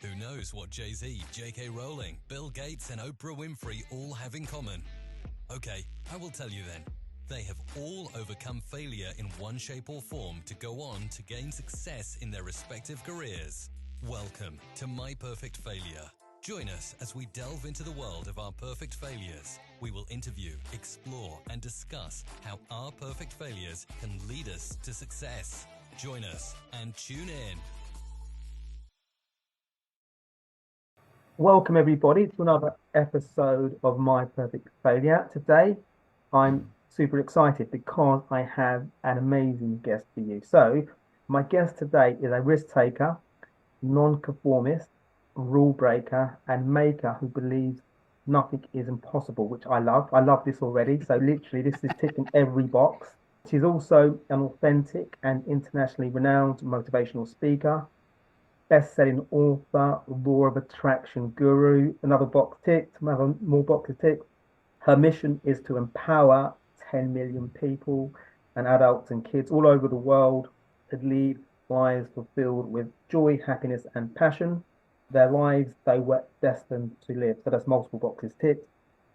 Who knows what Jay-Z, J.K. Rowling, Bill Gates and Oprah Winfrey all have in common? Okay, I will tell you then. They have all overcome failure in one shape or form to go on to gain success in their respective careers. Welcome to My Perfect Failure. Join us as we delve into the world of our perfect failures. We will interview, explore, and discuss how our perfect failures can lead us to success. Join us and tune in. Welcome everybody to another episode of My Perfect Failure. Today, I'm super excited because I have an amazing guest for you. So, my guest today is a risk taker, non-conformist, rule breaker, and maker who believes nothing is impossible, which I love. I love this already. So, literally, this is ticking every box. She's also an authentic and internationally renowned motivational speaker, best-selling author, law of attraction guru. Another box ticked, more boxes ticked. Her mission is to empower 10 million people and adults and kids all over the world to lead lives fulfilled with joy, happiness, and passion. Their lives they were destined to live. So that's multiple boxes ticked.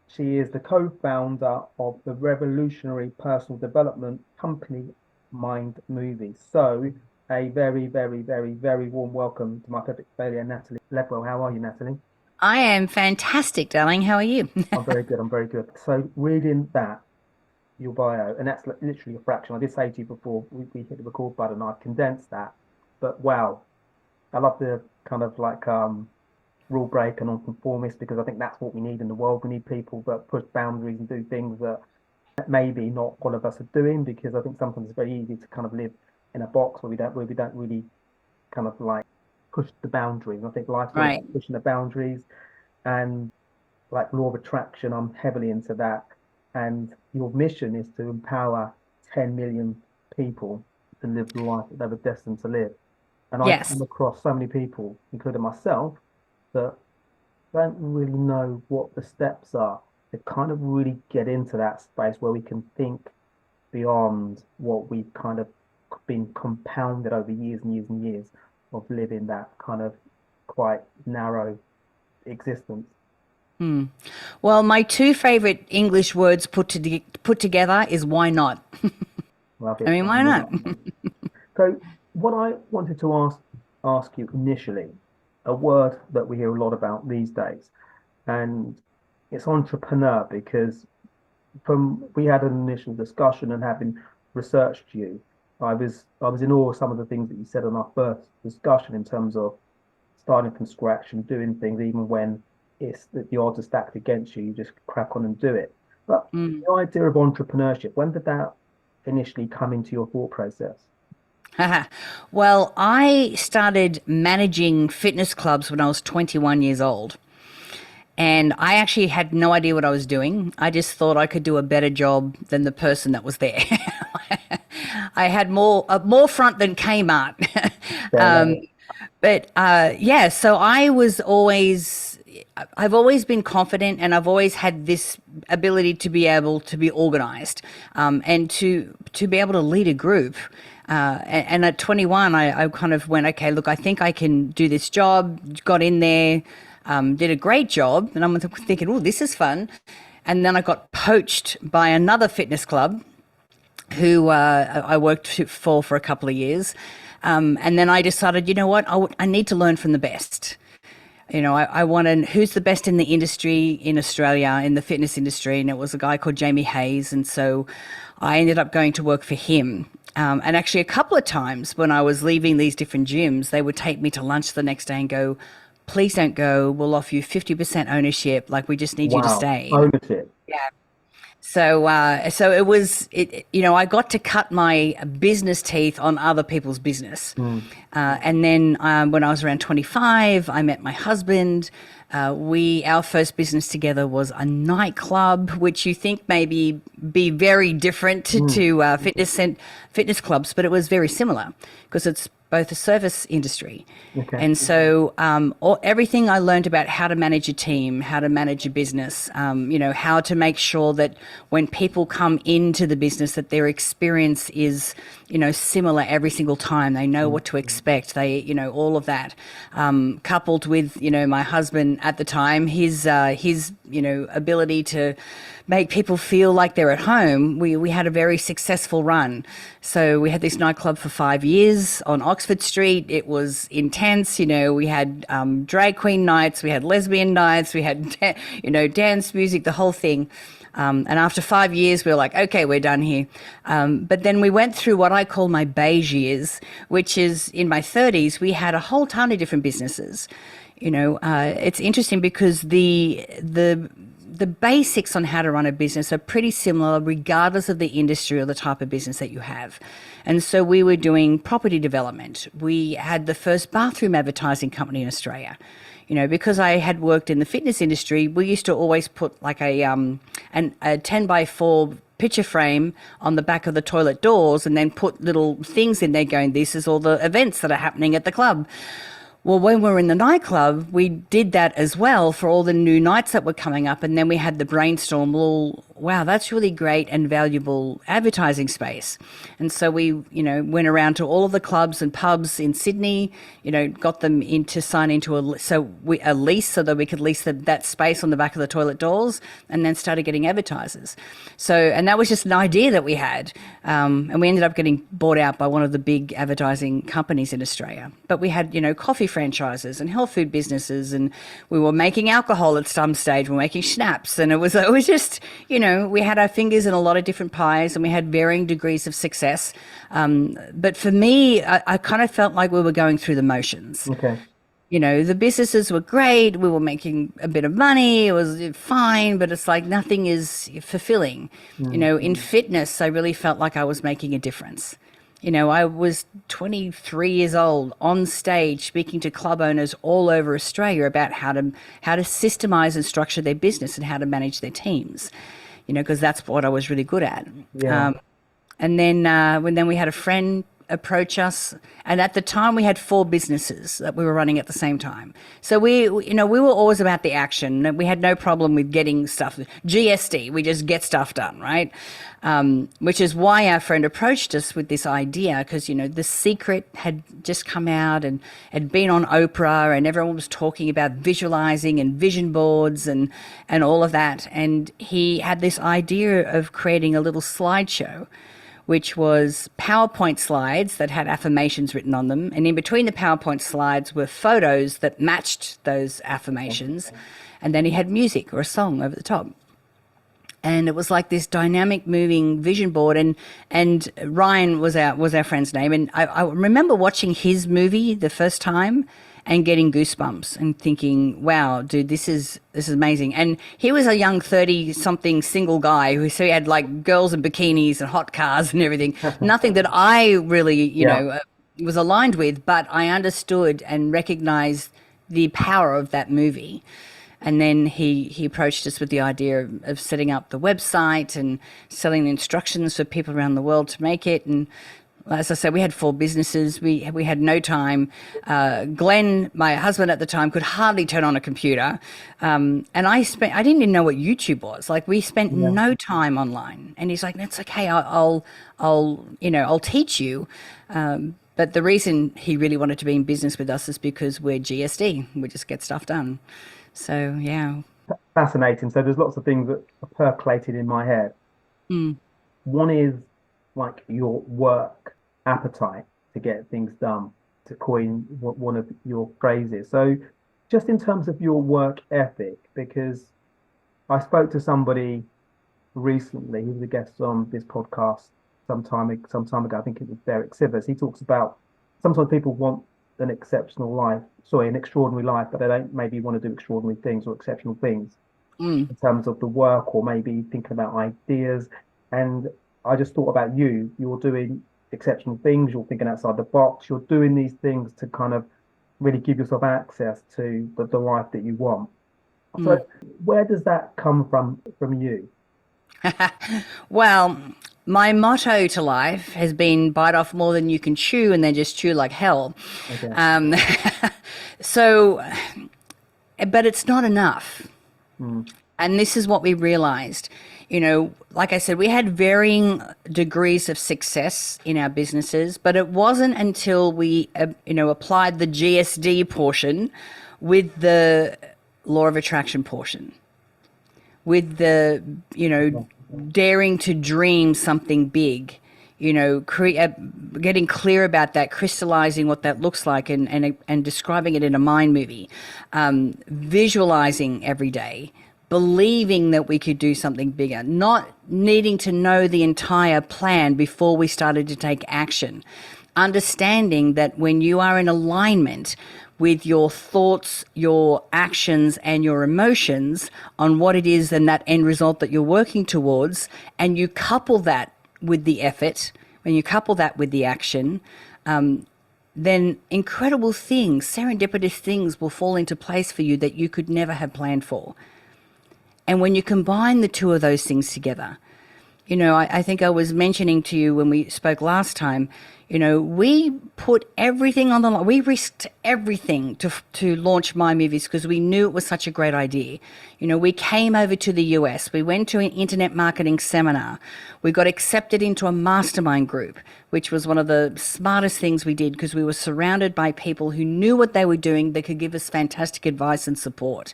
She is the co-founder of the revolutionary personal development company Mind Movies. So a very, very, very, very warm welcome to My Perfect Failure, Natalie Ledwell. How are you, Natalie? I am fantastic, darling. How are you? I'm very good. I'm very good. So reading that, your bio, and that's literally a fraction. I did say to you before we hit the record button, I've condensed that. But wow, I love the kind of like rule break and non-conformist, because I think that's what we need in the world. We need people that push boundaries and do things that maybe not all of us are doing, because I think sometimes it's very easy to kind of live in a box where we don't really kind of like push the boundaries. And I think life's all about pushing the boundaries, and like law of attraction, I'm heavily into that. And your mission is to empower 10 million people to live the life that they were destined to live. And I come across so many people, including myself, that don't really know what the steps are to kind of really get into that space where we can think beyond what we've kind of been compounded over years and years and years of living that kind of quite narrow existence. Well, my two favorite English words put together is why not? Love it. I mean, why not? So what I wanted to ask you initially, a word that we hear a lot about these days, and it's entrepreneur, because we had an initial discussion, and having researched you, I was in awe of some of the things that you said on our first discussion in terms of starting from scratch and doing things even when it's that the odds are stacked against you. You just crack on and do it. But the idea of entrepreneurship, when did that initially come into your thought process? Well, I started managing fitness clubs when I was 21 years old. And I actually had no idea what I was doing. I just thought I could do a better job than the person that was there. I had more front than Kmart. So I've always been confident, and I've always had this ability to be able to be organized, and to be able to lead a group. And at 21, I kind of went, okay, look, I think I can do this job, got in there, did a great job. And I'm thinking, oh, this is fun. And then I got poached by another fitness club who I worked for a couple of years. And then I decided, you know what, I need to learn from the best. You know, I wanted who's the best in the industry in Australia, in the fitness industry. And it was a guy called Jamie Hayes. And so I ended up going to work for him. And actually a couple of times when I was leaving these different gyms, they would take me to lunch the next day and go, please don't go. We'll offer you 50% ownership. Like, we just need you to stay. Ownership. Yeah. So it was, I got to cut my business teeth on other people's business. And then when I was around 25, I met my husband. Our first business together was a nightclub, which you think maybe be very different to fitness clubs, but it was very similar because it's both a service industry. Okay. And so everything I learned about how to manage a team, how to manage a business, how to make sure that when people come into the business that their experience is similar every single time. They know what to expect. They, all of that, coupled with, my husband at the time, his ability to make people feel like they're at home. We had a very successful run. So we had this nightclub for 5 years on Oxford Street. It was intense. We had drag queen nights, we had lesbian nights, we had, dance music, the whole thing. And after 5 years, we were like, okay, we're done here. But then we went through what I call my beige years, which is in my 30s, we had a whole ton of different businesses. It's interesting because the basics on how to run a business are pretty similar regardless of the industry or the type of business that you have. And so we were doing property development. We had the first bathroom advertising company in Australia. Because I had worked in the fitness industry, we used to always put like a 10 by 4 picture frame on the back of the toilet doors and then put little things in there going, this is all the events that are happening at the club. Well, when we were in the nightclub, we did that as well for all the new nights that were coming up. And then we had the brainstorm, well, wow, that's really great and valuable advertising space. And so we, went around to all of the clubs and pubs in Sydney, got them to sign into a lease so that we could lease that space on the back of the toilet doors, and then started getting advertisers. So, and that was just an idea that we had. And we ended up getting bought out by one of the big advertising companies in Australia. But we had, coffee franchises and health food businesses, and we were making alcohol at some stage. We were making schnapps, and it was just, we had our fingers in a lot of different pies, and we had varying degrees of success. But for me, I kind of felt like we were going through the motions. Okay. The businesses were great. We were making a bit of money. It was fine, but it's like nothing is fulfilling. In fitness, I really felt like I was making a difference. I was 23 years old on stage speaking to club owners all over Australia about how to systemize and structure their business and how to manage their teams, because that's what I was really good at. Yeah. And then we had a friend approach us, and at the time we had 4 businesses that we were running at the same time. So we were always about the action. We had no problem with getting stuff. GSD, we just get stuff done, right? Which is why our friend approached us with this idea, because The Secret had just come out and had been on Oprah, and everyone was talking about visualizing and vision boards and all of that. And he had this idea of creating a little slideshow, which was PowerPoint slides that had affirmations written on them. And in between the PowerPoint slides were photos that matched those affirmations. And then he had music or a song over the top. And it was like this dynamic moving vision board. And Ryan was our friend's name. And I remember watching his movie the first time and getting goosebumps and thinking, wow, dude, this is amazing. And he was a young 30-something single guy so he had like girls in bikinis and hot cars and everything. Nothing that I really, was aligned with, but I understood and recognized the power of that movie. And then he approached us with the idea of setting up the website and selling the instructions for people around the world to make it. And as I said, we had 4 businesses. We had no time. Glenn, my husband at the time, could hardly turn on a computer. And I didn't even know what YouTube was. Like, we spent no time online. And he's like, that's okay. I'll teach you. But the reason he really wanted to be in business with us is because we're GSD. We just get stuff done. So, yeah. Fascinating. So there's lots of things that are percolated in my head. One is like your work appetite to get things done, to coin one of your phrases. So just in terms of your work ethic, because I spoke to somebody recently, he was a guest on this podcast some time ago, I think it was Derek Sivers. He talks about sometimes people want an extraordinary life, but they don't maybe want to do extraordinary things or exceptional things in terms of the work, or maybe thinking about ideas. And I just thought about you. You're doing exceptional things. You're thinking outside the box. You're doing these things to kind of really give yourself access to the life that you want. So where does that come from you? Well, my motto to life has been bite off more than you can chew and then just chew like hell. Okay. So, but it's not enough. And this is what we realized. Like I said, we had varying degrees of success in our businesses, but it wasn't until we, applied the GSD portion with the law of attraction portion, with the, daring to dream something big, getting clear about that, crystallizing what that looks like, and describing it in a mind movie, visualizing every day, believing that we could do something bigger, not needing to know the entire plan before we started to take action, understanding that when you are in alignment with your thoughts, your actions, and your emotions on what it is and that end result that you're working towards, and you couple that with the effort, when you couple that with the action, then incredible things, serendipitous things will fall into place for you that you could never have planned for. And when you combine the two of those things together, I think I was mentioning to you when we spoke last time, we put everything on the line. We risked everything to launch My Movies because we knew it was such a great idea. We came over to the US. We went to an internet marketing seminar. We got accepted into a mastermind group, which was one of the smartest things we did because we were surrounded by people who knew what they were doing. They could give us fantastic advice and support.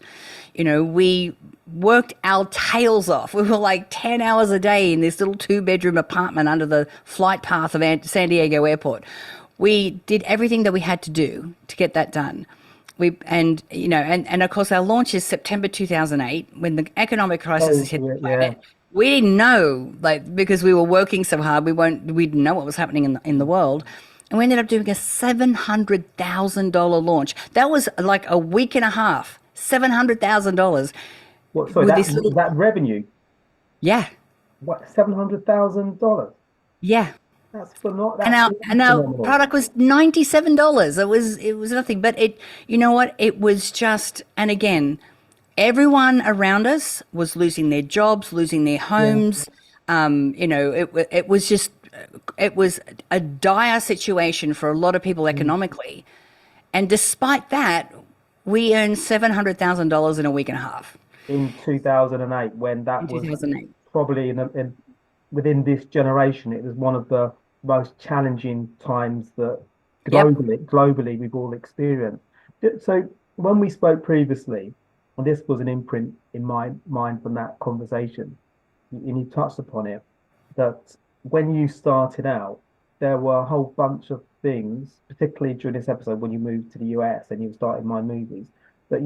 We worked our tails off. We were like 10 hours a day in this little 2-bedroom apartment under the flight path of San Diego Airport. We did everything that we had to do to get that done. And of course our launch is September 2008 when the economic crisis hit the planet. We didn't know, because we were working so hard, we didn't know what was happening in the world. And we ended up doing a $700,000 launch. That was like a week and a half. $700,000. What? So that revenue? Yeah. What? $700,000? Yeah. That's phenomenal. And our product was $97. It was nothing. But you know what? It was just, and again, everyone around us was losing their jobs, losing their homes. Yeah. It was a dire situation for a lot of people economically. And despite that, we earned $700,000 in a week and a half. In 2008, when that was 2008. Probably within this generation, it was one of the most challenging times that globally we've all experienced. So when we spoke previously, and this was an imprint in my mind from that conversation, and you touched upon it, that when you started out, there were a whole bunch of things, particularly during this episode when you moved to the US and you started My Movies, that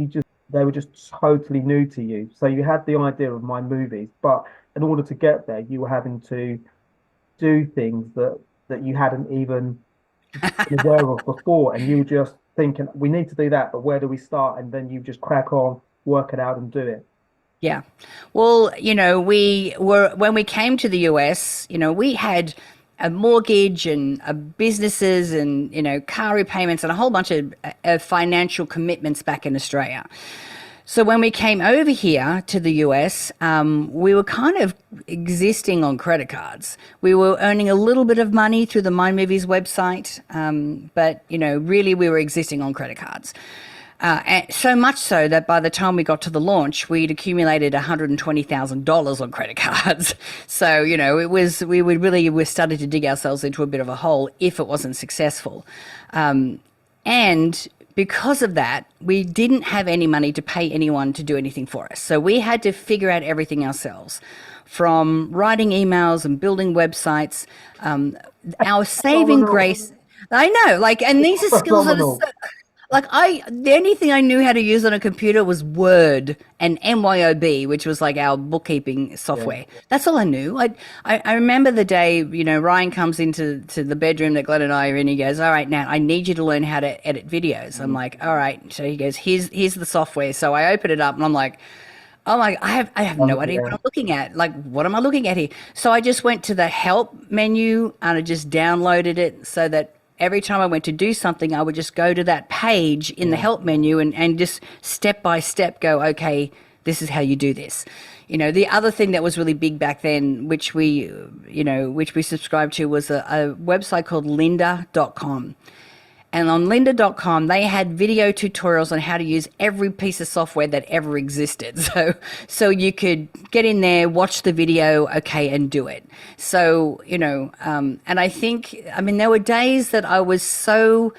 they were just totally new to you. So you had the idea of My Movies, but in order to get there, you were having to do things that you hadn't even been aware of before, and you were just thinking, we need to do that, but where do we start? And then you just crack on, work it out and do it. Yeah. Well, when we came to the US, we had a mortgage and businesses and, car repayments and a whole bunch of financial commitments back in Australia. So when we came over here to the US, we were kind of existing on credit cards. We were earning a little bit of money through the My Movies website, but, really we were existing on credit cards. And so much so that by the time we got to the launch, we'd accumulated $120,000 on credit cards. So, we started to dig ourselves into a bit of a hole if it wasn't successful. And because of that, we didn't have any money to pay anyone to do anything for us. So we had to figure out everything ourselves, from writing emails and building websites. Our saving grace, I know, and these are skills that are the only thing I knew how to use on a computer was Word and MYOB, which was like our bookkeeping software. Yeah. That's all I knew. I remember the day, Ryan comes into the bedroom that Glenn and I are in. He goes, "All right, Nat, I need you to learn how to edit videos." Mm-hmm. I'm like, "All right." So he goes, "Here's the software." So I open it up and I'm like, "Oh my, I have no idea what I'm looking at. What am I looking at here?" So I just went to the help menu and I just downloaded it so that every time I went to do something, I would just go to that page in the help menu and just step by step go, okay, this is how you do this. The other thing that was really big back then, which we subscribed to, was a website called lynda.com. And on lynda.com, they had video tutorials on how to use every piece of software that ever existed. So you could get in there, watch the video, okay, and do it. So, and I think, there were days that I was so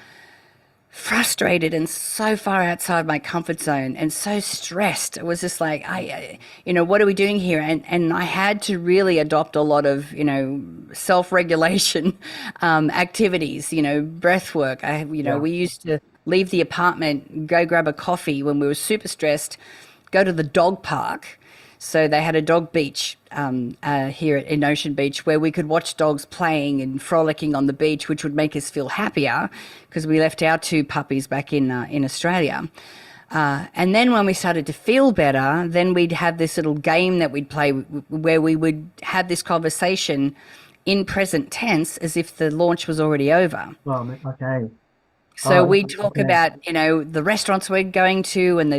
frustrated and so far outside my comfort zone and so stressed. It was just like, what are we doing here? And I had to really adopt a lot of, self-regulation activities, breath work. We used to leave the apartment, go grab a coffee when we were super stressed, go to the dog park. So they had a dog beach here in Ocean Beach where we could watch dogs playing and frolicking on the beach, which would make us feel happier because we left our 2 puppies back in Australia. And then when we started to feel better, then we'd have this little game that we'd play where we would have this conversation in present tense as if the launch was already over. Oh, okay. So we talk about, the restaurants we're going to and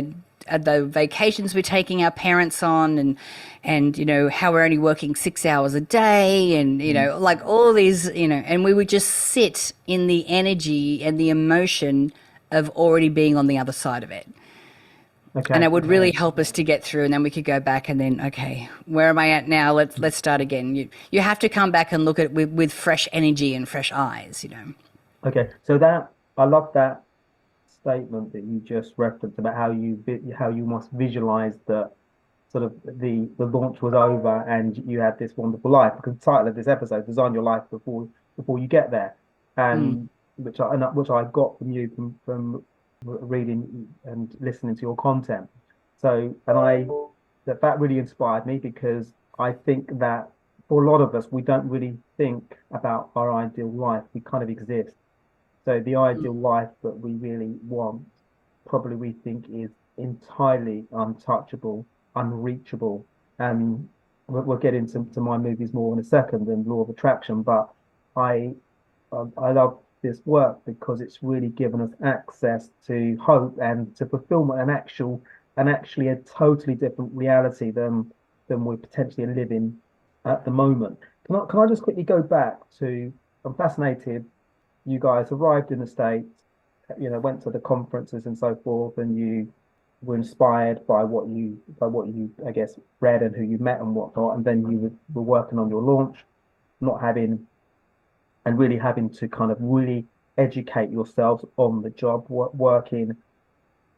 the vacations we're taking our parents on and how we're only working 6 hours a day and like all these and we would just sit in the energy and the emotion of already being on the other side of it. Okay. And it would really help us to get through, and then we could go back and then, okay, where am I at now? Let's start again. You have to come back and look at it with fresh energy and fresh eyes, Okay, so I love that statement that you just referenced about how you must visualize that sort of the launch was over and you had this wonderful life, because the title of this episode, Design Your Life Before You Get There, and which I got from you from reading and listening to your content. So that really inspired me, because I think that for a lot of us, we don't really think about our ideal life. We kind of exist. So the ideal life that we really want, probably we think is entirely untouchable, unreachable. And we'll get into my movies more in a second, and Law of Attraction. But I love this work because it's really given us access to hope and to fulfillment and actually a totally different reality than we're potentially living at the moment. Can I just quickly go back to? I'm fascinated. You guys arrived in the States, went to the conferences and so forth, and you were inspired by what you I guess read and who you met and whatnot, and then you were working on your launch, really having to kind of really educate yourselves on the job, working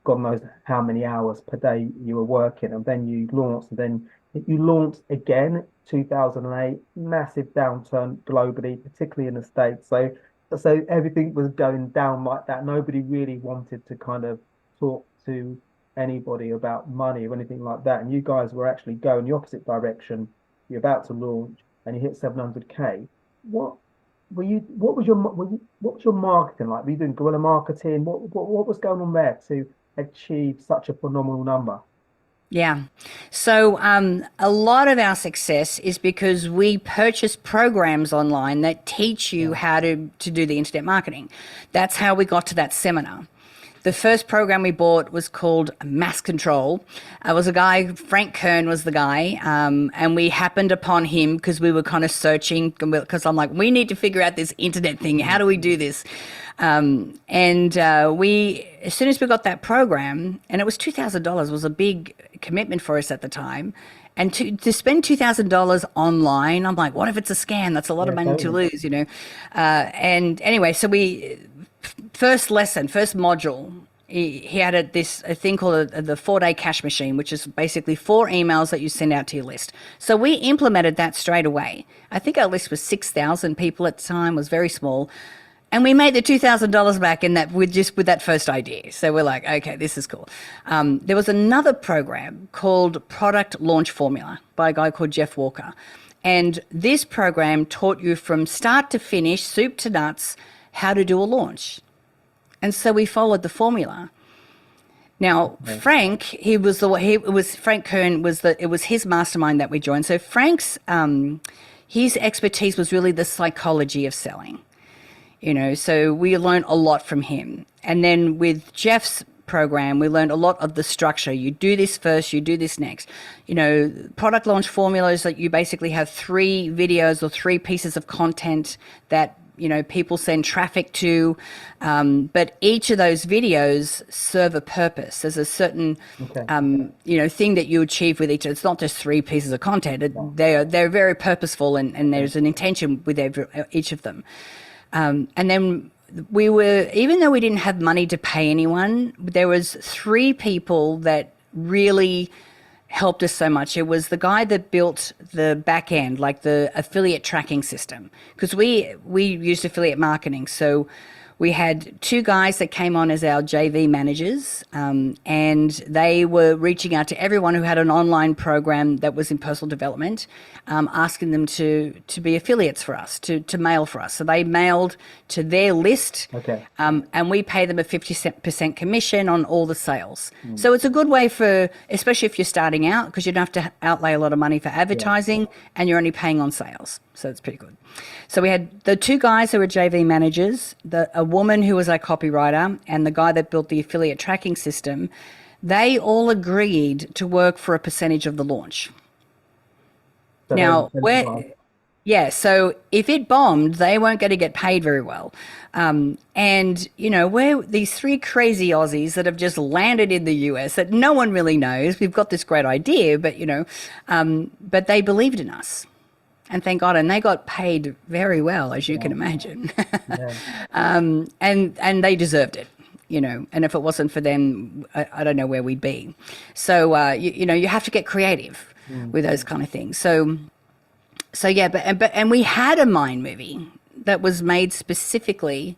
God knows how many hours per day you were working, and then you launched, and then you launched again 2008, massive downturn globally, particularly in the States. So everything was going down like that. Nobody really wanted to kind of talk to anybody about money or anything like that. And you guys were actually going the opposite direction. You're about to launch and you hit 700K. What was your marketing like? Were you doing guerrilla marketing? What was going on there to achieve such a phenomenal number? Yeah. So a lot of our success is because we purchase programs online that teach you how to do the internet marketing. That's how we got to that seminar. The first program we bought was called Mass Control. It was a guy, Frank Kern was the guy, and we happened upon him because we were kind of searching, because I'm like, we need to figure out this internet thing. How do we do this? We, as soon as we got that program, and it was $2,000, was a big commitment for us at the time. And to spend $2,000 online, I'm like, what if it's a scam? That's a lot of money to lose, And anyway, so first module, he had a thing called the 4-day cash machine, which is basically 4 emails that you send out to your list. So we implemented that straight away. I think our list was 6,000 people at the time, was very small. And we made the $2,000 back with that first idea. So we're like, okay, this is cool. There was another program called Product Launch Formula by a guy called Jeff Walker. And this program taught you from start to finish, soup to nuts, how to do a launch. And so we followed the formula. Now, Frank, it was his mastermind that we joined. So Frank's, his expertise was really the psychology of selling. So we learned a lot from him. And then with Jeff's program, we learned a lot of the structure. You do this first, you do this next. Product launch formulas that you basically have 3 videos or 3 pieces of content that people send traffic to, but each of those videos serve a purpose. There's a certain, thing that you achieve with each. It's not just 3 pieces of content. They're very purposeful, and there's an intention with each of them. And then even though we didn't have money to pay anyone, there was 3 people that really helped us so much. It was the guy that built the back end, like the affiliate tracking system, because we used affiliate marketing. So we had 2 guys that came on as our JV managers, and they were reaching out to everyone who had an online program that was in personal development, asking them to be affiliates for us, to mail for us. So they mailed to their list, and we pay them a 50% commission on all the sales. So it's a good way for, especially if you're starting out, because you don't have to outlay a lot of money for advertising, and you're only paying on sales. So it's pretty good. So we had the 2 guys who were JV managers, a woman who was our copywriter, and the guy that built the affiliate tracking system. They all agreed to work for a percentage of the launch. So now, so if it bombed, they weren't going to get paid very well. And, we're these 3 crazy Aussies that have just landed in the US that no one really knows. We've got this great idea, but, but they believed in us. And thank God, and they got paid very well, as you can imagine. And they deserved it, and if it wasn't for them, I don't know where we'd be. So, you have to get creative with those kind of things. So yeah, we had a Mind movie that was made specifically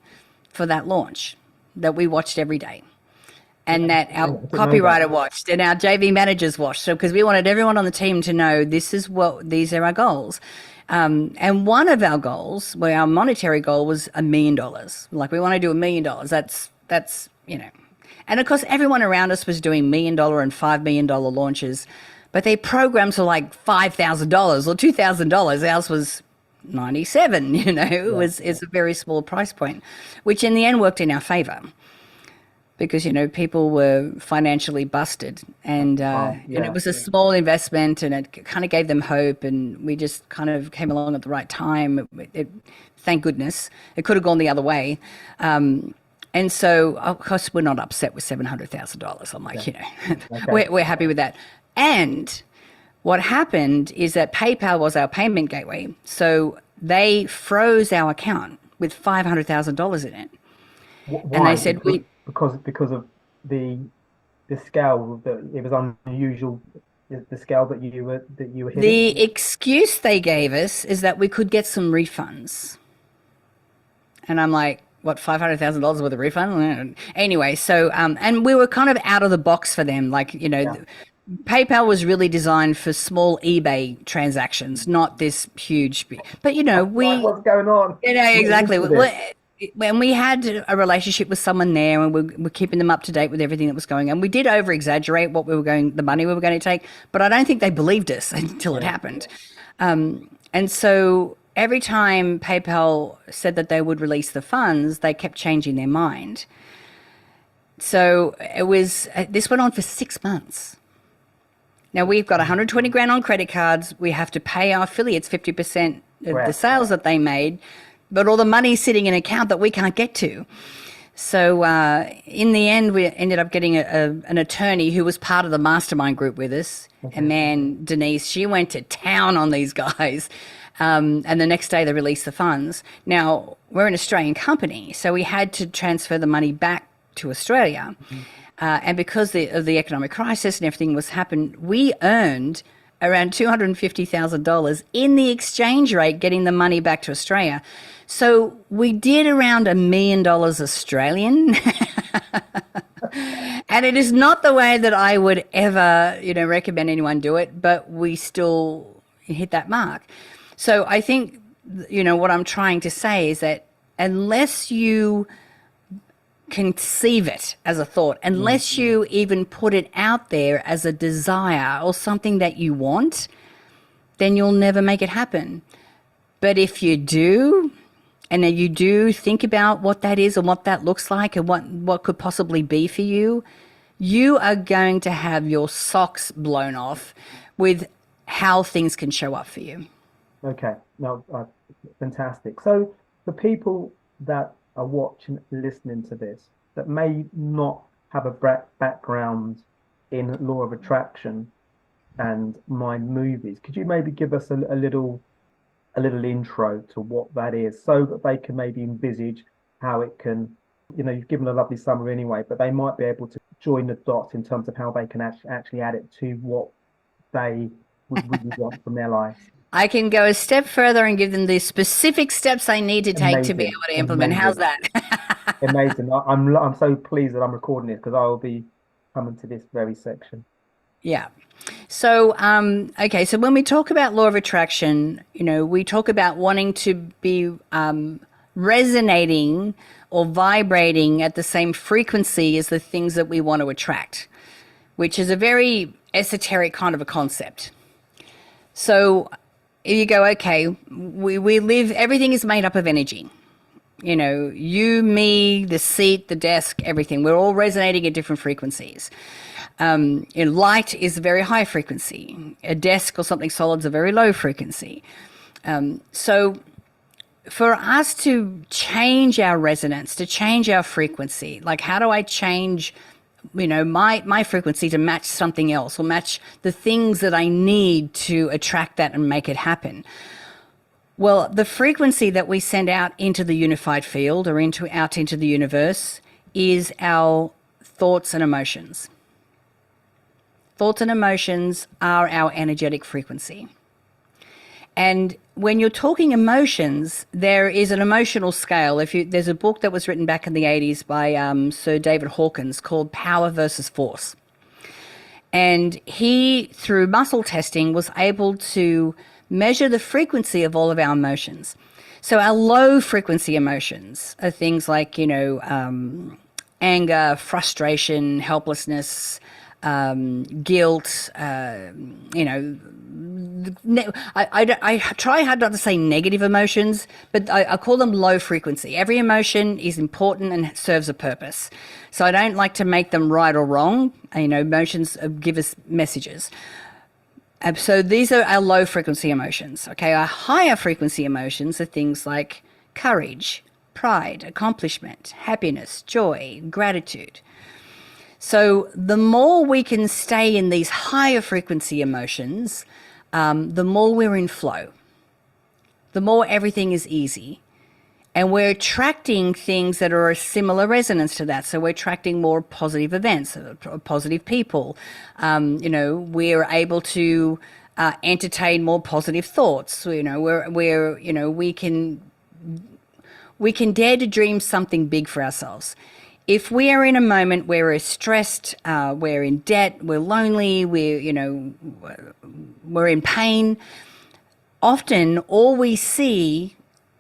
for that launch that we watched every day. And that our copywriter watched and our JV managers watched. So, because we wanted everyone on the team to know these are our goals. And one of our goals, our monetary goal, was $1 million. Like, we want to do $1 million. That's, and of course everyone around us was doing $1 million and $5 million launches, but their programs were like $5,000 or $2,000. Ours was 97, it's a very small price point, which in the end worked in our favor. Because, people were financially busted, and it was a small investment, and it kind of gave them hope, and we just kind of came along at the right time. Thank goodness. It could have gone the other way. And so, of course, we're not upset with $700,000. I'm like, we're happy with that. And what happened is that PayPal was our payment gateway. So they froze our account with $500,000 in it. Why? And they said, because of the scale, that it was unusual, the scale that you were hitting. The excuse they gave us is that we could get some refunds, and I'm like, what, $500,000 worth of refund? Anyway, so and we were kind of out of the box for them, PayPal was really designed for small eBay transactions, not this huge, but what's going on? Exactly. When we had a relationship with someone there, and we're keeping them up to date with everything that was going on, we did over exaggerate the money we were going to take, but I don't think they believed us until it happened. And so every time PayPal said that they would release the funds, they kept changing their mind. So this went on for 6 months. Now we've got 120 grand on credit cards. We have to pay our affiliates 50% of the sales that they made, but all the money's sitting in an account that we can't get to. So in the end, we ended up getting an attorney who was part of the mastermind group with us. And man, Denise, she went to town on these guys. And the next day they released the funds. Now, we're an Australian company, so we had to transfer the money back to Australia. And because of the economic crisis and everything was happened, we earned around $250,000 in the exchange rate getting the money back to Australia. So we did around $1 million Australian. And it is not the way that I would ever, recommend anyone do it, but we still hit that mark. So I think, what I'm trying to say is that unless you conceive it as a thought, unless you even put it out there as a desire or something that you want, then you'll never make it happen. But if you do, and then you do think about what that is and what that looks like and what could possibly be for you, you are going to have your socks blown off with how things can show up for you. Okay, no, fantastic. So for people that are watching, listening to this, that may not have a background in law of attraction and mind movies, could you maybe give us a little intro to what that is so that they can maybe envisage how it can, you've given a lovely summary anyway, but they might be able to join the dots in terms of how they can actually add it to what they would really want from their lives. I can go a step further and give them the specific steps I need to take to be Amazing, able to implement. How's amazing, that? amazing. I'm so pleased that I'm recording this because I will be coming to this very section. Yeah. So, okay. So when we talk about law of attraction, we talk about wanting to be resonating or vibrating at the same frequency as the things that we want to attract, which is a very esoteric kind of a concept. So you go, okay, we live, everything is made up of energy. You, me, the seat, the desk, everything. We're all resonating at different frequencies. Light is a very high frequency. A desk or something solid is a very low frequency. So for us to change our resonance, to change our frequency, like how do I change my frequency to match something else or match the things that I need to attract that and make it happen? Well, the frequency that we send out into the unified field or out into the universe is our thoughts and emotions. Thoughts and emotions are our energetic frequency. And when you're talking emotions, there is an emotional scale. There's a book that was written back in the 80s by Sir David Hawkins called Power versus Force. And he, through muscle testing, was able to measure the frequency of all of our emotions. So our low frequency emotions are things like, anger, frustration, helplessness, guilt, I try hard not to say negative emotions, but I call them low frequency. Every emotion is important and serves a purpose. So I don't like to make them right or wrong. Emotions give us messages. So these are our low frequency emotions. Okay, our higher frequency emotions are things like courage, pride, accomplishment, happiness, joy, gratitude. So the more we can stay in these higher frequency emotions, the more we're in flow, the more everything is easy. And we're attracting things that are a similar resonance to that. So we're attracting more positive events, positive people. We're able to entertain more positive thoughts. We can dare to dream something big for ourselves. If we are in a moment where we're stressed, we're in debt, we're lonely, we're in pain, often all we see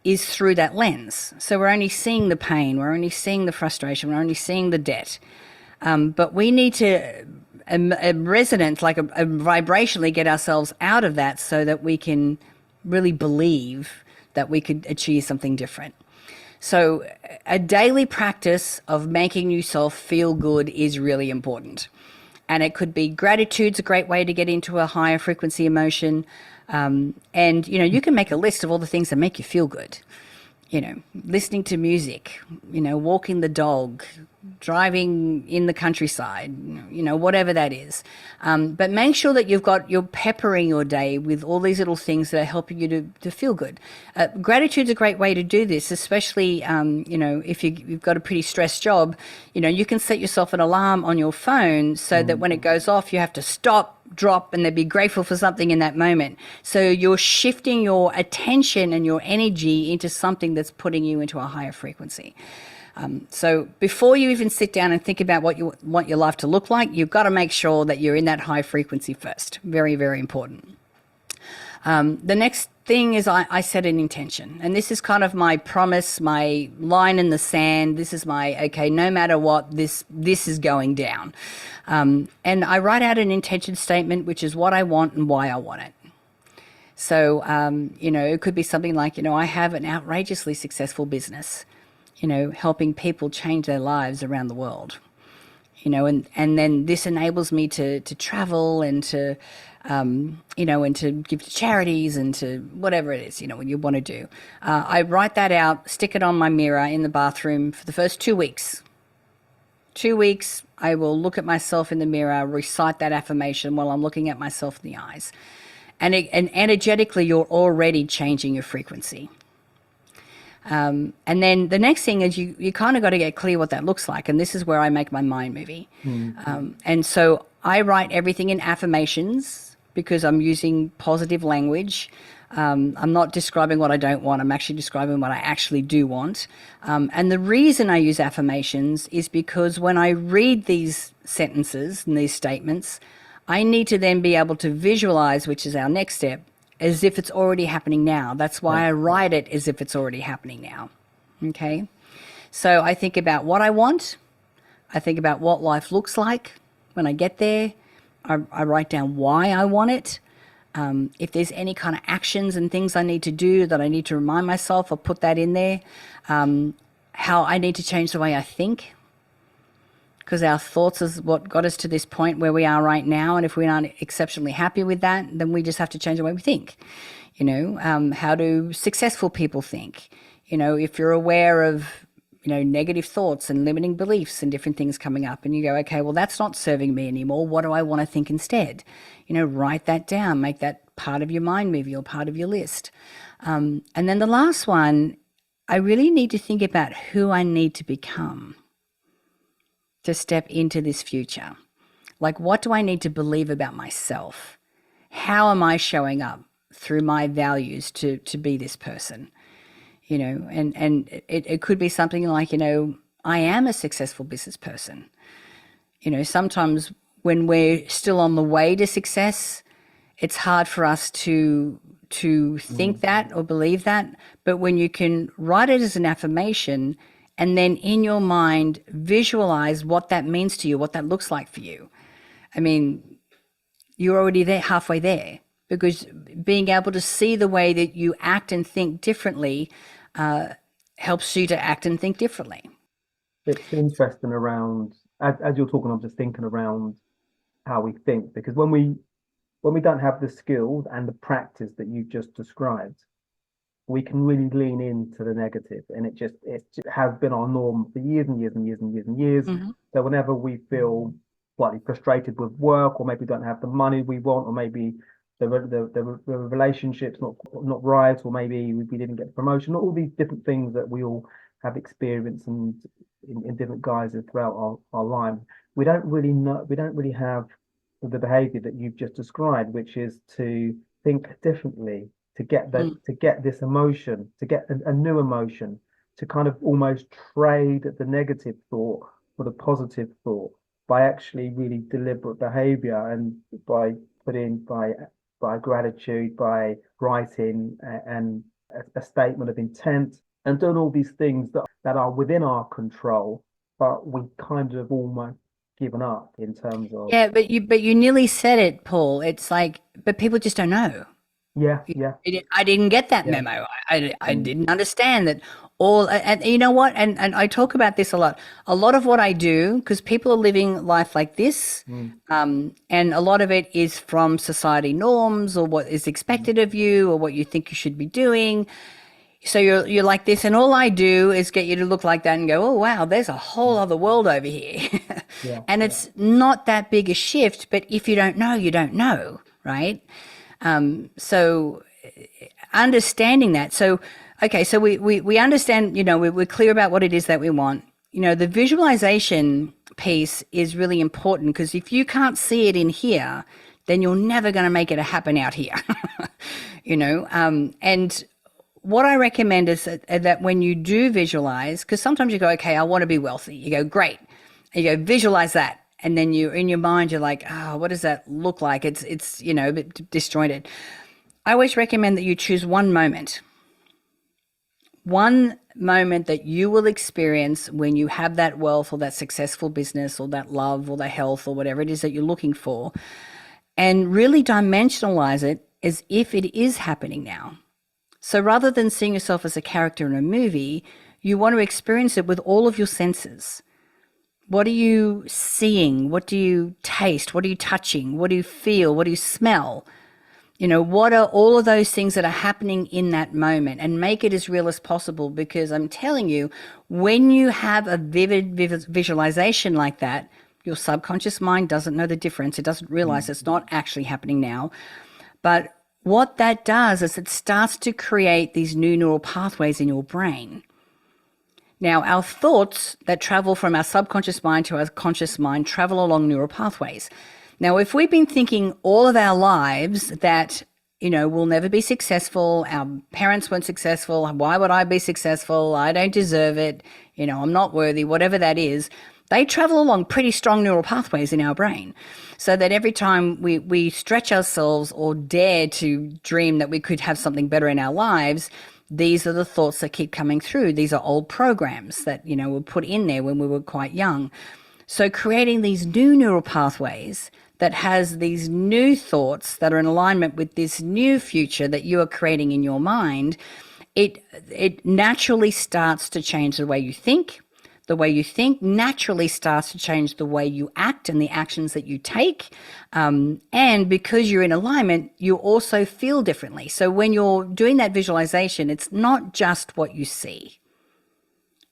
is through that lens. So we're only seeing the pain, we're only seeing the frustration, we're only seeing the debt. But we need to resonance, like a vibrationally get ourselves out of that so that we can really believe that we could achieve something different. So a daily practice of making yourself feel good is really important. And it could be gratitude's a great way to get into a higher frequency emotion. And you can make a list of all the things that make you feel good. Listening to music, walking the dog, driving in the countryside, whatever that is. But make sure that you're peppering your day with all these little things that are helping you to feel good. Gratitude's a great way to do this, especially, if you've got a pretty stressed job, you can set yourself an alarm on your phone so that when it goes off, you have to stop, drop, and then be grateful for something in that moment. So you're shifting your attention and your energy into something that's putting you into a higher frequency. So before you even sit down and think about what you want your life to look like, you've got to make sure that you're in that high frequency first. Very, very important. The next thing is I set an intention. And this is kind of my promise, my line in the sand. This is no matter what, this is going down. And I write out an intention statement, which is what I want and why I want it. So, it could be something like, I have an outrageously successful business, helping people change their lives around the world. and then this enables me to travel and to, and to give to charities and to whatever it is, what you want to do. I write that out, stick it on my mirror in the bathroom for the first 2 weeks. 2 weeks, I will look at myself in the mirror, recite that affirmation while I'm looking at myself in the eyes. And energetically, you're already changing your frequency. And then the next thing is you kind of got to get clear what that looks like. And this is where I make my mind movie. And so I write everything in affirmations because I'm using positive language. I'm not describing what I don't want. I'm actually describing what I actually do want. And the reason I use affirmations is because when I read these sentences and these statements, I need to then be able to visualize, which is our next step, as if it's already happening now. That's why I write it as if it's already happening now. Okay? So I think about what I want. I think about what life looks like when I get there. I write down why I want it. If there's any kind of actions and things I need to do that I need to remind myself, I'll put that in there. How I need to change the way I think, because our thoughts is what got us to this point where we are right now. And if we aren't exceptionally happy with that, then we just have to change the way we think. How do successful people think? If you're aware of, negative thoughts and limiting beliefs and different things coming up, and you go, okay, well, that's not serving me anymore. What do I want to think instead? Write that down, make that part of your mind movie or part of your list. And then the last one, I really need to think about who I need to become to step into this future. Like, what do I need to believe about myself? How am I showing up through my values to be this person? And it could be something like, I am a successful business person. Sometimes when we're still on the way to success, it's hard for us to think that or believe that. But when you can write it as an affirmation and then in your mind visualize what that means to you, what that looks like for you, I mean, you're already there, halfway there, because being able to see the way that you act and think differently helps you to act and think differently. It's interesting around, as you're talking, I'm just thinking around how we think, because when we don't have the skills and the practice that you just described, we can really lean into the negative, and it just has been our norm for years and years and years and years and years. So whenever we feel slightly frustrated with work, or maybe don't have the money we want, or maybe the relationship's not right, or maybe we didn't get the promotion, all these different things that we all have experienced and in different guises throughout our life, we don't really have the behavior that you've just described, which is to think differently, to get this emotion, to get a new emotion, to kind of almost trade the negative thought for the positive thought by actually really deliberate behavior, and by gratitude, by writing and a statement of intent, and doing all these things that are within our control, but we kind of almost given up in terms of. Yeah, but you nearly said it, Paul. It's like, but people just don't know. Yeah. I didn't get that memo. I didn't understand that all, and you know what? And I talk about this a lot. A lot of what I do, because people are living life like this, and a lot of it is from society norms or what is expected of you or what you think you should be doing. So you're like this, and all I do is get you to look like that and go, oh wow, there's a whole other world over here. And it's not that big a shift, but if you don't know, you don't know, right? So understanding that. So, okay, so we understand, we're clear about what it is that we want. The visualization piece is really important, because if you can't see it in here, then you're never going to make it happen out here. And what I recommend is that when you do visualize, because sometimes you go, okay, I want to be wealthy. You go, great. And you go, visualize that. And then you, in your mind, you're like, what does that look like? It's a bit disjointed. I always recommend that you choose one moment that you will experience when you have that wealth or that successful business or that love or the health or whatever it is that you're looking for, and really dimensionalize it as if it is happening now. So rather than seeing yourself as a character in a movie, you want to experience it with all of your senses. What are you seeing? What do you taste? What are you touching? What do you feel? What do you smell? What are all of those things that are happening in that moment, and make it as real as possible, because I'm telling you, when you have a vivid visualization like that, your subconscious mind doesn't know the difference. It doesn't realize it's not actually happening now. But what that does is it starts to create these new neural pathways in your brain. Now, our thoughts that travel from our subconscious mind to our conscious mind travel along neural pathways. Now, if we've been thinking all of our lives that, we'll never be successful, our parents weren't successful, why would I be successful? I don't deserve it, I'm not worthy, whatever that is, they travel along pretty strong neural pathways in our brain. So that every time we stretch ourselves or dare to dream that we could have something better in our lives, these are the thoughts that keep coming through. These are old programs that, were put in there when we were quite young. So creating these new neural pathways that has these new thoughts that are in alignment with this new future that you are creating in your mind, it naturally starts to change the way you think. The way you think naturally starts to change the way you act and the actions that you take. And because you're in alignment, you also feel differently. So when you're doing that visualization, it's not just what you see.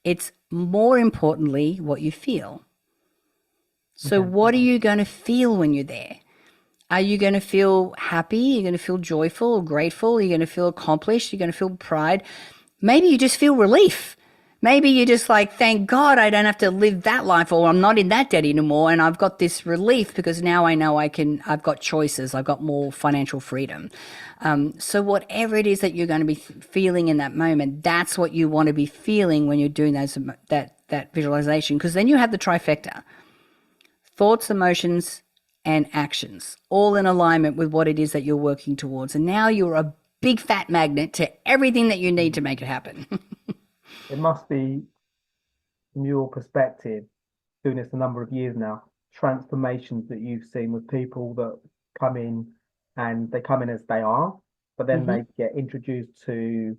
It's more importantly what you feel. So what are you going to feel when you're there? Are you going to feel happy? Are you going to feel joyful or grateful? Are you going to feel accomplished? Are you going to feel pride? Maybe you just feel relief. Maybe you're just like, thank God I don't have to live that life, or I'm not in that debt anymore. And I've got this relief because now I know I've got choices. I've got more financial freedom. So whatever it is that you're going to be feeling in that moment, that's what you want to be feeling when you're doing that visualization, because then you have the trifecta: thoughts, emotions, and actions, all in alignment with what it is that you're working towards. And now you're a big fat magnet to everything that you need to make it happen. It must be, from your perspective, doing this a number of years now, transformations that you've seen with people that come in, and they come in as they are, but then they get introduced to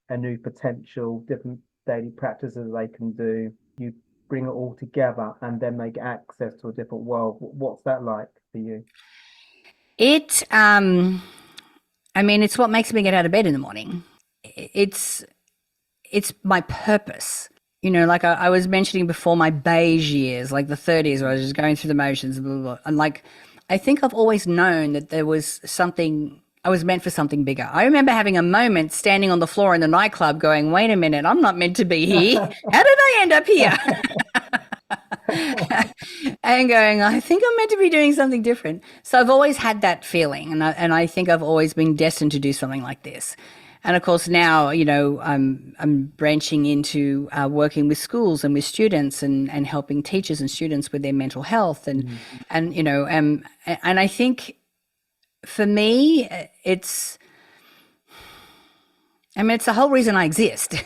a new potential, different daily practices they can do. You bring it all together and then they get access to a different world. What's that like for you? It's what makes me get out of bed in the morning. It's my purpose. Like I was mentioning before, my beige years, like the 30s, where I was just going through the motions, blah, blah, blah. And I think I've always known that there was something, I was meant for something bigger. I remember having a moment standing on the floor in the nightclub going, wait a minute, I'm not meant to be here. How did I end up here? And going, I think I'm meant to be doing something different. So I've always had that feeling, and I think I've always been destined to do something like this. And of course now, I'm branching into working with schools and with students and helping teachers and students with their mental health and I think for me it's the whole reason I exist.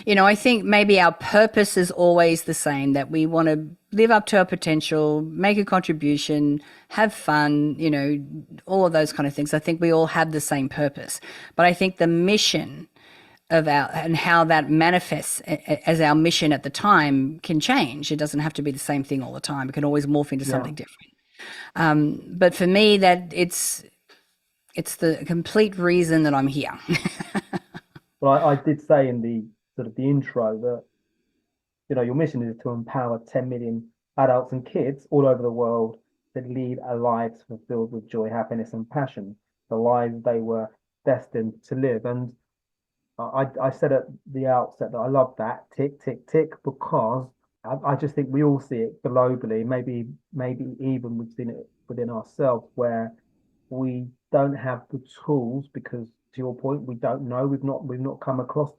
I think maybe our purpose is always the same, that we want to live up to our potential, make a contribution, have fun, all of those kind of things. I think we all have the same purpose. But I think the mission of and how that manifests as our mission at the time can change. It doesn't have to be the same thing all the time. It can always morph into something different. But for me, that it's the complete reason that I'm here. Well, I did say in the sort of the intro that, your mission is to empower 10 million adults and kids all over the world to lead a lives fulfilled with joy, happiness, and passion, the lives they were destined to live. And I said at the outset that I love that tick, tick, tick, because I just think we all see it globally. Maybe even we've seen it within ourselves, where we don't have the tools because, to your point, we don't know. We've not come across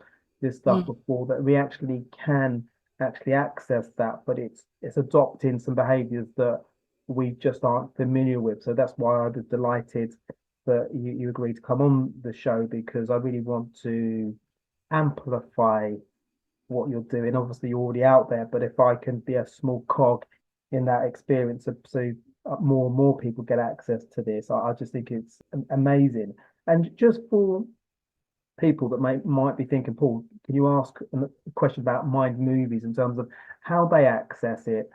this stuff before, that we actually can access that, but it's adopting some behaviors that we just aren't familiar with. So that's why I was delighted that you agreed to come on the show, because I really want to amplify what you're doing. Obviously you're already out there, but if I can be a small cog in that experience, so more and more people get access to this, I just think it's amazing. And just for people that might be thinking, Paul, can you ask a question about Mind Movies in terms of how they access it,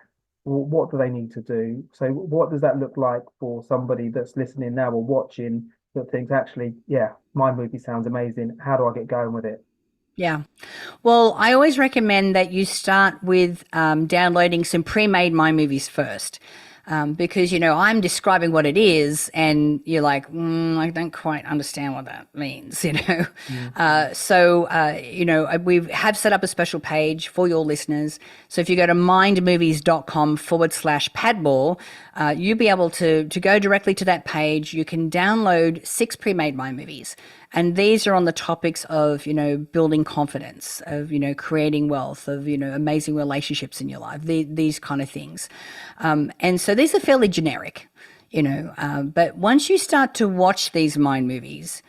what do they need to do? So what does that look like for somebody that's listening now or watching that thinks, actually, yeah, my movie sounds amazing. How do I get going with it? Yeah. Well, I always recommend that you start with downloading some pre-made My Movies first. Because, I'm describing what it is and you're like, I don't quite understand what that means, Mm. We have set up a special page for your listeners. So if you go to mindmovies.com/Padmore, you'll be able to go directly to that page. You can download 6 pre-made My Movies. And these are on the topics of, building confidence, of, creating wealth, of, amazing relationships in your life, these kind of things. And so these are fairly generic, but once you start to watch these mind movies,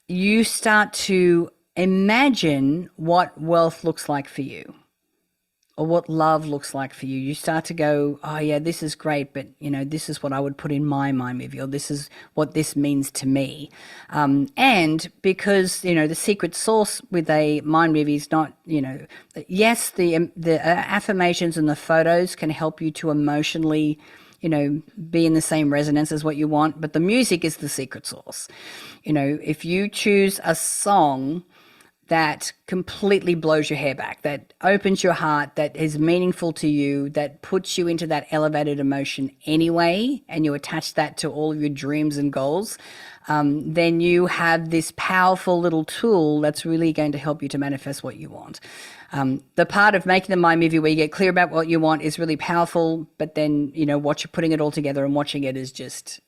you start to imagine what wealth looks like for you, or what love looks like for you. You start to go, oh yeah, this is great, but this is what I would put in my mind movie, or this is what this means to me. And because the secret sauce with a mind movie is not, yes, the affirmations and the photos can help you to emotionally, be in the same resonance as what you want, but the music is the secret sauce. If you choose a song that completely blows your hair back, that opens your heart, that is meaningful to you, that puts you into that elevated emotion anyway, and you attach that to all of your dreams and goals, then you have this powerful little tool that's really going to help you to manifest what you want. The part of making the mind movie where you get clear about what you want is really powerful, but then, what you're putting it all together and watching it is just,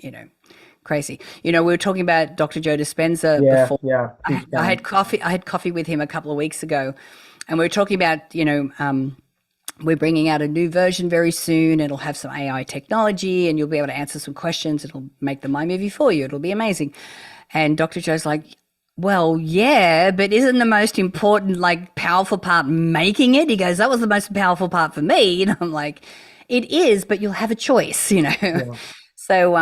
crazy. We were talking about Dr. Joe Dispenza before. Yeah. I had coffee with him a couple of weeks ago, and we were talking about, we're bringing out a new version very soon. It'll have some AI technology, and you'll be able to answer some questions. It'll make the mind movie for you. It'll be amazing. And Dr. Joe's like, well, yeah, but isn't the most important, powerful part making it? He goes, that was the most powerful part for me. And I'm like, it is, but you'll have a choice, Yeah. So,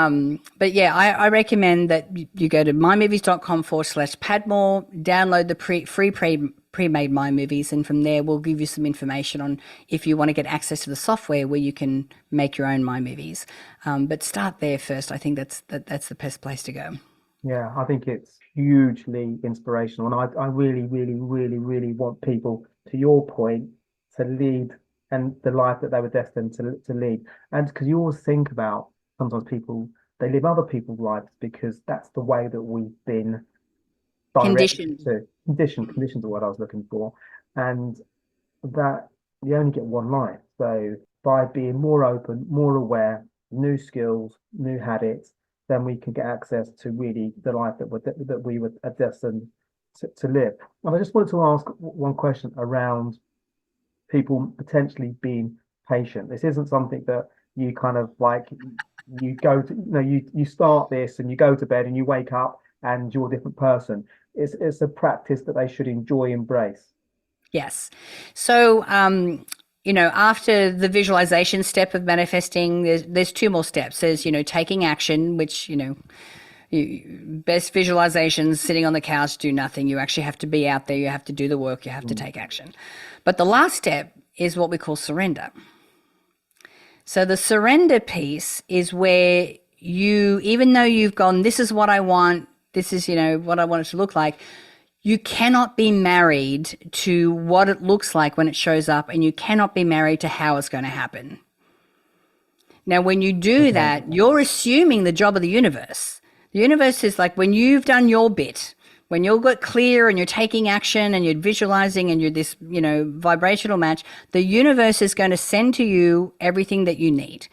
but yeah, I recommend that you go to mymovies.com/Padmore, download the free pre-made My Movies, and from there we'll give you some information on if you want to get access to the software where you can make your own My Movies. But start there first. I think that's the best place to go. Yeah, I think it's hugely inspirational. And I really, really, really, really want people, to your point, to lead and the life that they were destined to lead. And because you always think about sometimes people, they live other people's lives because that's the way that we've been directed to. Conditions are what I was looking for. And that you only get one life. So by being more open, more aware, new skills, new habits, then we can get access to really the life that we were destined to live. And I just wanted to ask one question around people potentially being patient. This isn't something that you kind of you go to, you start this and you go to bed and you wake up and you're a different person. It's a practice that they should enjoy, embrace. Yes. So, after the visualization step of manifesting, there's 2 more steps. There's, taking action, which, best visualizations, sitting on the couch, do nothing. You actually have to be out there. You have to do the work. You have to take action. But the last step is what we call surrender. So the surrender piece is where you, even though you've gone, this is what I want, this is, what I want it to look like, you cannot be married to what it looks like when it shows up, and you cannot be married to how it's going to happen. Now, when you do that, you're assuming the job of the universe. The universe is like, when you've done your bit, when you've got clear and you're taking action and you're visualizing and you're this, vibrational match, the universe is going to send to you everything that you need.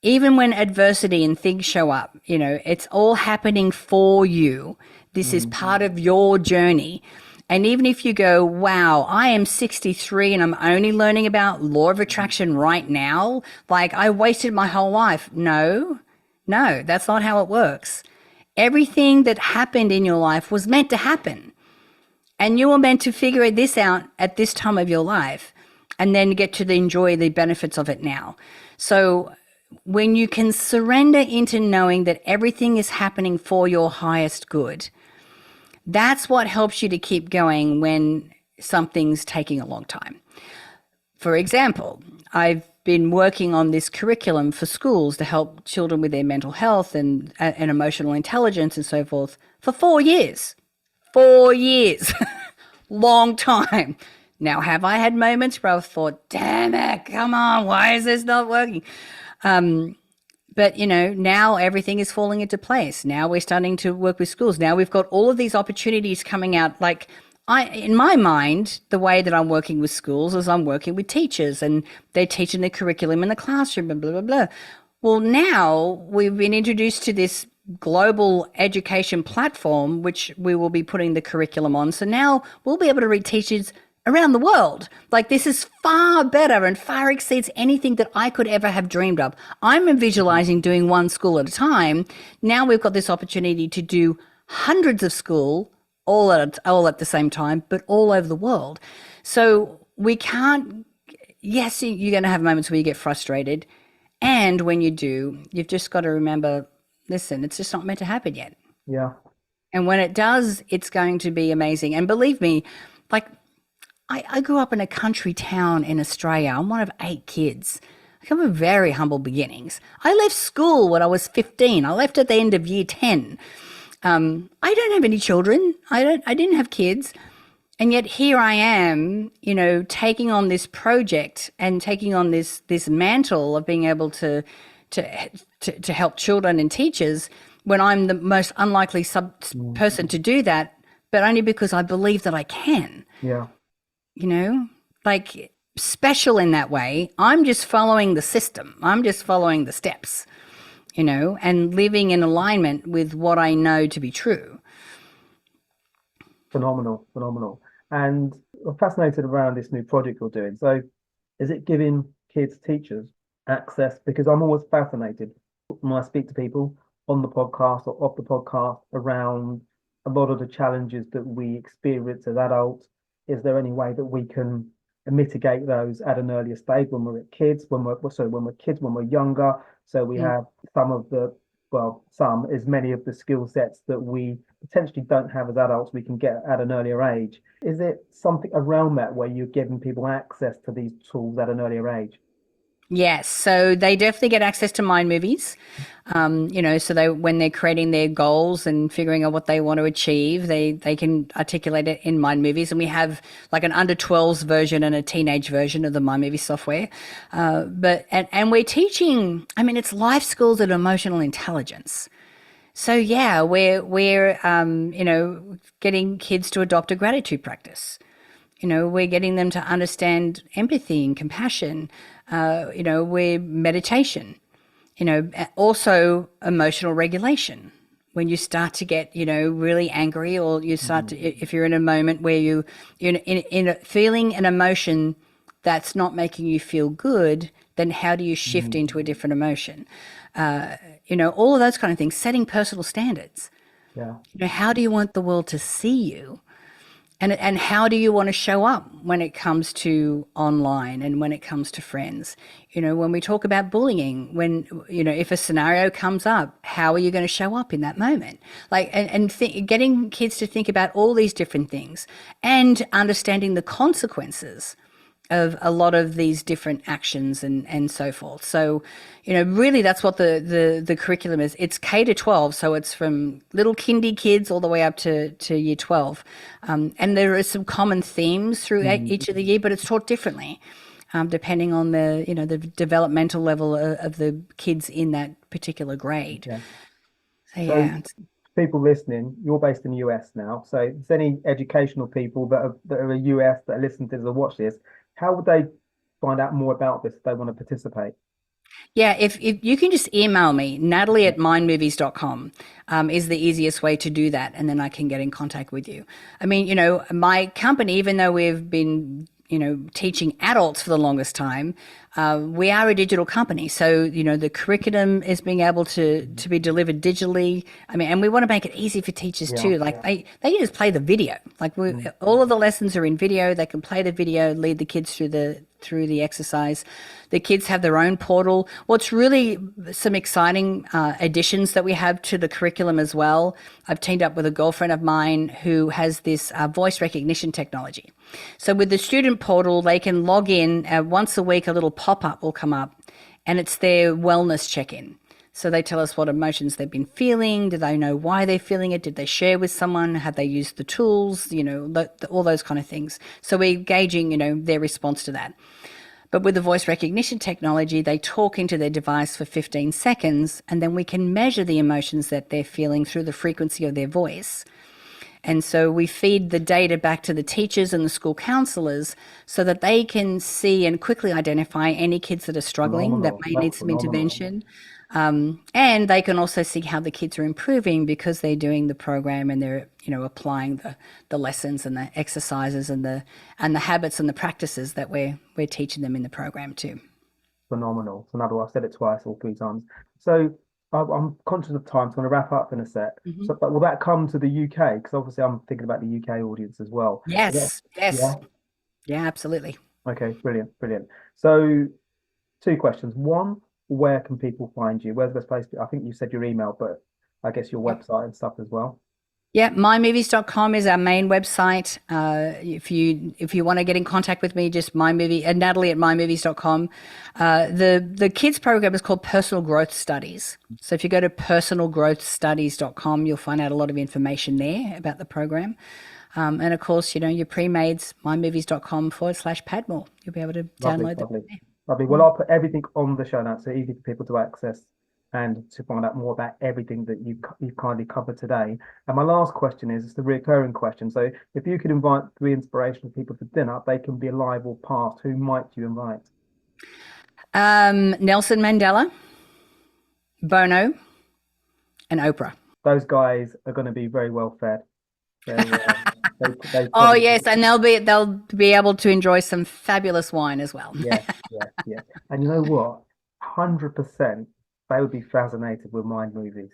Even when adversity and things show up, it's all happening for you. This is part of your journey. And even if you go, wow, I am 63 and I'm only learning about law of attraction right now, I wasted my whole life. No, that's not how it works. Everything that happened in your life was meant to happen. And you were meant to figure this out at this time of your life and then get to enjoy the benefits of it now. So when you can surrender into knowing that everything is happening for your highest good, that's what helps you to keep going when something's taking a long time. For example, I've been working on this curriculum for schools to help children with their mental health and emotional intelligence and so forth for 4 years. 4 years. Long time. Now, have I had moments where I've thought, damn it, come on, why is this not working? But, now everything is falling into place. Now we're starting to work with schools. Now we've got all of these opportunities coming out. Like, in my mind, the way that I'm working with schools is I'm working with teachers and they're teaching the curriculum in the classroom and blah, blah, blah. Well, now we've been introduced to this global education platform, which we will be putting the curriculum on. So now we'll be able to reach teachers around the world. Like, this is far better and far exceeds anything that I could ever have dreamed of. I'm visualizing doing one school at a time. Now we've got this opportunity to do hundreds of school all at the same time, but all over the world. So we can't, yes, you're going to have moments where you get frustrated. And when you do, you've just got to remember, listen, it's just not meant to happen yet. Yeah. And when it does, it's going to be amazing. And believe me, like, I grew up in a country town in Australia. I'm one of 8 kids. I come from very humble beginnings. I left school when I was 15. I left at the end of year 10. I don't have any children. I didn't have kids. And yet here I am, taking on this project and taking on this mantle of being able to help children and teachers when I'm the most unlikely person to do that, but only because I believe that I can. Yeah. Like, special in that way. I'm just following the system. I'm just following the steps, and living in alignment with what I know to be true. Phenomenal. And I'm fascinated around this new project you're doing. So is it giving kids, teachers access? Because I'm always fascinated when I speak to people on the podcast or off the podcast around a lot of the challenges that we experience as adults. Is there any way that we can mitigate those at an earlier stage when we're kids, when we're younger? So we have as many of the skill sets that we potentially don't have as adults, we can get at an earlier age. Is it something around that where you're giving people access to these tools at an earlier age? Yes, so they definitely get access to mind movies, so when they're creating their goals and figuring out what they want to achieve, they can articulate it in mind movies. And we have like an under 12s version and a teenage version of the mind movie software. But we're teaching, it's life skills and emotional intelligence. So yeah, we're getting kids to adopt a gratitude practice. We're getting them to understand empathy and compassion. We're meditation, also emotional regulation. When you start to get, really angry, or you start to, if you're in a moment where you're in feeling an emotion that's not making you feel good, then how do you shift into a different emotion? All of those kind of things, setting personal standards. Yeah. How do you want the world to see you? And how do you want to show up when it comes to online and when it comes to friends? When we talk about bullying, when, if a scenario comes up, how are you going to show up in that moment? Like, getting kids to think about all these different things and understanding the consequences of a lot of these different actions and so forth. So, really that's what the curriculum is. It's K to 12, so it's from little kindy kids all the way up to year 12. And there are some common themes through each of the year, but it's taught differently, depending on the developmental level of the kids in that particular grade. Yeah. So, yeah. So, people listening, you're based in the US now. So if there's any educational people that are in the US that are listening to this or watch this, how would they find out more about this if they want to participate? Yeah, if you can just email me, natalie@mindmovies.com is the easiest way to do that, and then I can get in contact with you. My company, even though we've been, teaching adults for the longest time, we are a digital company. So, the curriculum is being able to be delivered digitally. And we want to make it easy for teachers too. Like they can just play the video. Like all of the lessons are in video. They can play the video, lead the kids through the exercise. The kids have their own portal. What's really some exciting additions that we have to the curriculum as well. I've teamed up with a girlfriend of mine who has this voice recognition technology. So with the student portal, they can log in once a week. A little pop-up will come up, and it's their wellness check-in. So they tell us what emotions they've been feeling. Do they know why they're feeling it? Did they share with someone? Have they used the tools? All those kind of things. So we're gauging, their response to that. But with the voice recognition technology, they talk into their device for 15 seconds, and then we can measure the emotions that they're feeling through the frequency of their voice. And so we feed the data back to the teachers and the school counselors so that they can see and quickly identify any kids that are struggling that may need some intervention. And they can also see how the kids are improving because they're doing the program and they're, applying the lessons and the exercises and the habits and the practices that we're teaching them in the program too. Phenomenal. So another one, I've said it twice or three times. So I'm conscious of time, so I'm going to wrap up in a sec. So, but will that come to the UK? Because obviously I'm thinking about the UK audience as well. Yes. Yeah, Absolutely. Okay, brilliant. So 2 questions. One, where can people find you? Where's the best place? I think you said your email, but I guess your website and stuff as well. Yeah, mymovies.com is our main website. If you want to get in contact with me, just Natalie at mymovies.com. The kids program is called Personal Growth Studies. So if you go to personalgrowthstudies.com, you'll find out a lot of information there about the program. And of course, your pre-mades, mymovies.com/Padmore. You'll be able to download them. Lovely. Well, I'll put everything on the show notes, so easy for people to access and to find out more about everything that you've kindly covered today. And my last question is the recurring question. So if you could invite 3 inspirational people for dinner, they can be alive or past, who might you invite? Nelson Mandela, Bono, and Oprah. Those guys are going to be very well fed. Oh yes, and they'll be able to enjoy some fabulous wine as well. Yeah. And you know what? 100%, they would be fascinated with mind movies.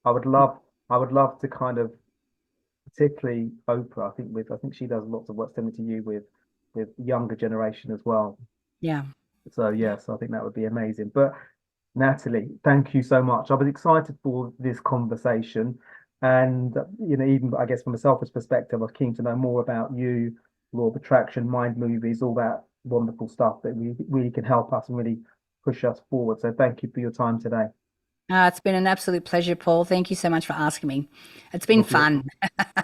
I would love to kind of, particularly Oprah. I think she does lots of work similar to you with younger generation as well. Yeah. So I think that would be amazing. But Natalie, thank you so much. I was excited for this conversation. And, even I guess from a selfish perspective, I was keen to know more about you, law of attraction, mind movies, all that wonderful stuff that really can help us and really push us forward. So thank you for your time today. It's been an absolute pleasure, Paul. Thank you so much for asking me. It's been fun.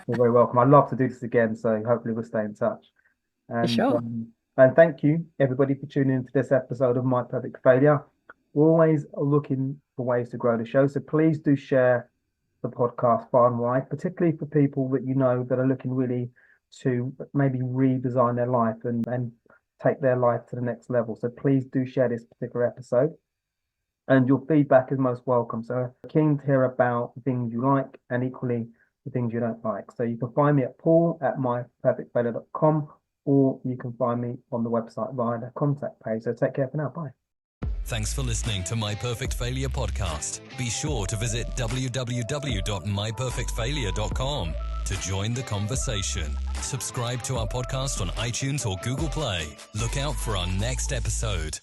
You're very welcome. I'd love to do this again. So hopefully we'll stay in touch. And, for sure. And thank you, everybody, for tuning into this episode of My Perfect Failure. We're always looking for ways to grow the show. So please do share the podcast far and wide, particularly for people that that are looking really to maybe redesign their life and take their life to the next level. So please do share this particular episode, and your feedback is most welcome. So keen to hear about the things you like and equally the things you don't like. So you can find me at paul@myperfectfailure.com, or you can find me on the website via the contact page. So take care for now. Bye. Thanks for listening to My Perfect Failure podcast. Be sure to visit www.myperfectfailure.com to join the conversation. Subscribe to our podcast on iTunes or Google Play. Look out for our next episode.